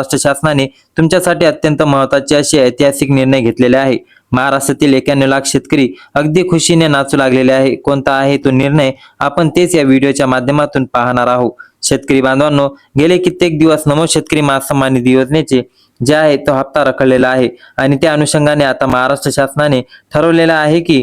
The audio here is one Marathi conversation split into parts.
महाराष्ट्र शासनाने तुमच्यासाठी अत्यंत महत्त्वाचे असे ऐतिहासिक निर्णय घेतलेले आहे। महाराष्ट्रातील 91 लाख शेतकरी अगदी खुशीने नाचू लागलेले आहे। कोणता आहे तो निर्णय आपण तेच या व्हिडिओच्या माध्यमातून पाहणार आहोत। शेतकरी बांधवांनो, गेले कित्येक दिवस नमो शेतकरी महासन्मान निधी योजनेचे जे आहे तो हप्ता रखडलेला आहे आणि त्या अनुषंगाने आता महाराष्ट्र शासनाने ठरवलेलं आहे की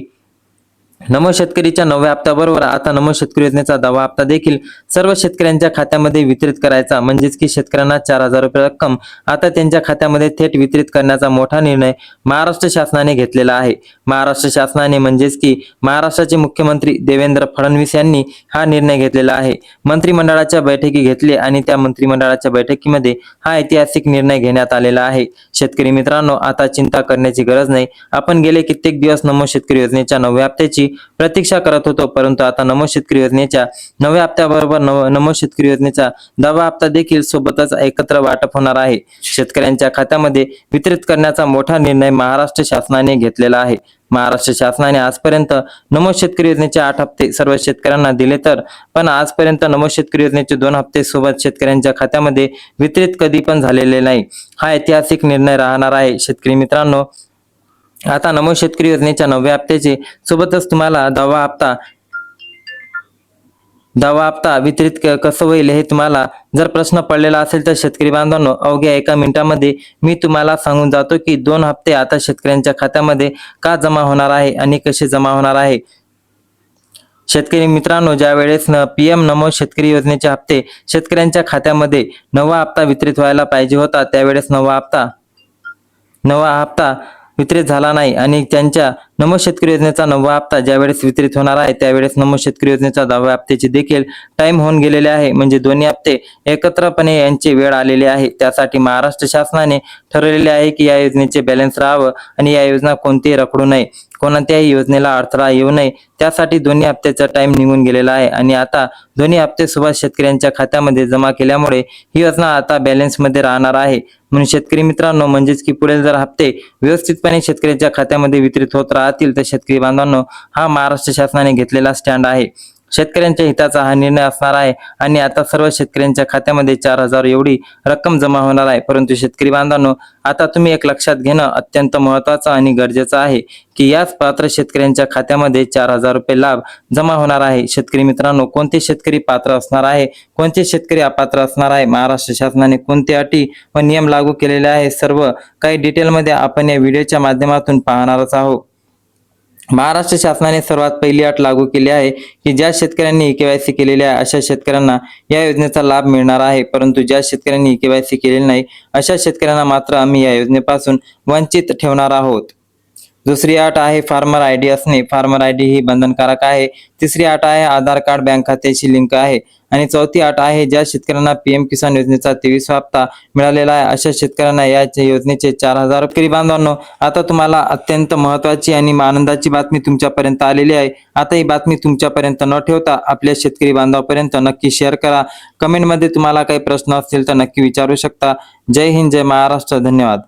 नमो शेतकरीच्या 9व्या हप्त्याबरोबर आता नमो शेतकरी योजनेचा 10वा हप्ता देखील सर्व शेतकऱ्यांच्या खात्यामध्ये वितरित करायचा, म्हणजेच की शेतकऱ्यांना 4,000 रुपये रक्कम आता त्यांच्या खात्यामध्ये थेट वितरित करण्याचा मोठा निर्णय महाराष्ट्र शासनाने घेतलेला आहे। महाराष्ट्र शासनाने म्हणजेच की महाराष्ट्राचे मुख्यमंत्री देवेंद्र फडणवीस यांनी हा निर्णय घेतलेला आहे। मंत्रिमंडळाच्या बैठकी घेतली आणि त्या मंत्रिमंडळाच्या बैठकीमध्ये हा ऐतिहासिक निर्णय घेण्यात आलेला आहे। शेतकरी मित्रांनो, आता चिंता करण्याची गरज नाही। आपण गेले कित्येक दिवस नमो शेतकरी योजनेच्या 9व्या हप्त्याची प्रतीक्षा करत होतो, परंतु आता नमो शेतकरी योजनेच्या 9व्या हप्त्याबरोबर नमो शेतकरी योजनेचा 10वा हप्ता देखील सोबतच एकत्र वाटप होणार आहे। शेतकऱ्यांच्या खात्यामध्ये वितरित करण्याचा मोठा निर्णय महाराष्ट्र शासनाने घेतलेला आहे। महाराष्ट्र शासनाने आजपर्यंत नमो शेतकरी योजनेचे 8 हप्ते सर्व शेतकऱ्यांना दिले, तर पण आजपर्यंत नमो शेतकरी योजनेचे 2 हप्ते सोबत शेतकऱ्यांच्या खात्यामध्ये वितरित कधी पण झालेले नाही। हा ऐतिहासिक निर्णय राहणार आहे। शेतकरी मित्रांनो, आता नमो शेतकरी योजनेच्या 9व्या हप्त्याचे सोबतच तुम्हाला 10वा हप्ता वितरित कसं होईल हे तुम्हाला जर प्रश्न पडलेला असेल तर शेतकरी बांधवांनो, अवघ्या 1 मिनिटामध्ये मी तुम्हाला सांगून जातो की 2 हप्ते आता शेतकऱ्यांच्या खात्यामध्ये का जमा होणार आहे आणि कसे जमा होणार आहे। शेतकरी मित्रांनो, ज्या वेळेस PM नमो शेतकरी योजनेचे हप्ते शेतकऱ्यांच्या खात्यामध्ये 9वा हप्ता वितरित व्हायला पाहिजे होता, त्यावेळेस 9वा हप्ता वितरित झाला नाही आणि त्यांच्या नमो शेतकरी योजनेचा 9वा हप्ता ज्यावेळेस वितरित होणार आहे त्यावेळेस नमो शेतकरी योजनेचा 10व्या हप्त्याचे देखील टाइम होऊन गेलेले आहे, म्हणजे दोन्ही हप्ते एकत्रपणे यांची वेळ आलेली आहे। त्यासाठी महाराष्ट्र शासनाने ठरवलेले आहे की या योजनेचे बॅलन्स राहावं आणि या योजना कोणतीही रखडू नये, कोणत्याही योजनेला अडथळा येऊ नये, त्यासाठी दोन्ही हप्त्याचा टाइम निघून गेलेला आहे आणि आता दोन्ही हप्ते सोबत शेतकऱ्यांच्या खात्यामध्ये जमा केल्यामुळे ही योजना आता बॅलन्स मध्ये राहणार आहे। म्हणून शेतकरी मित्रांनो, म्हणजेच की पुढे जर हप्ते व्यवस्थितपणे शेतकऱ्यांच्या खात्यामध्ये वितरित होत राहतील तर शेतकरी बांधवांनो, हा महाराष्ट्र शासनाने घेतलेला स्टँड आहे। शेतकऱ्यांच्या हिताचा हा निर्णय असणार आहे आणि आता सर्व शेतकऱ्यांच्या खात्यामध्ये 4,000 एवढी रक्कम जमा होणार आहे। परंतु शेतकरी बांधवांनो, आता तुम्ही एक लक्षात घेणं अत्यंत महत्त्वाचं आणि गरजेचं आहे की याच पात्र शेतकऱ्यांच्या खात्यामध्ये 4,000 रुपये लाभ जमा होणार आहे। शेतकरी मित्रांनो, कोणते शेतकरी पात्र असणार आहे, कोणते शेतकरी अपात्र असणार आहे, महाराष्ट्र शासनाने कोणते अटी व नियम लागू केलेले आहे, सर्व काही डिटेलमध्ये आपण या व्हिडिओच्या माध्यमातून पाहणारच आहोत। महाराष्ट्र शासनाने सर्वात पहिली अट लागू केली आहे की ज्या शेतकऱ्यांनी KYC केलेले आहे अशा शेतकऱ्यांना या योजनेचा लाभ मिळणार आहे, परंतु ज्या शेतकऱ्यांनी KYC केलेले नाही अशा शेतकऱ्यांना मात्र आम्ही या योजनेपासून वंचित ठेवणार आहोत। दुसरी अट आहे फार्मर ID असणे, फार्मर ID ही बंधनकारक आहे। तिसरी अट आहे आधार कार्ड बँक खात्याशी लिंक आहे आणि चौथी अट आहे ज्या शेतकऱ्यांना PM किसान योजनेचा 23वा हप्ता मिळालेला आहे अशा शेतकऱ्यांना या योजनेचे 4,000 रुपये। बांधवांनो, आता तुम्हाला अत्यंत महत्त्वाची आणि आनंदाची बातमी तुमच्यापर्यंत आलेली आहे। आता ही बातमी तुमच्यापर्यंत न ठेवता आपल्या शेतकरी बांधवांपर्यंत नक्की शेअर करा। कमेंटमध्ये तुम्हाला काही प्रश्न असतील तर नक्की विचारू शकता। जय हिंद, जय महाराष्ट्र, धन्यवाद।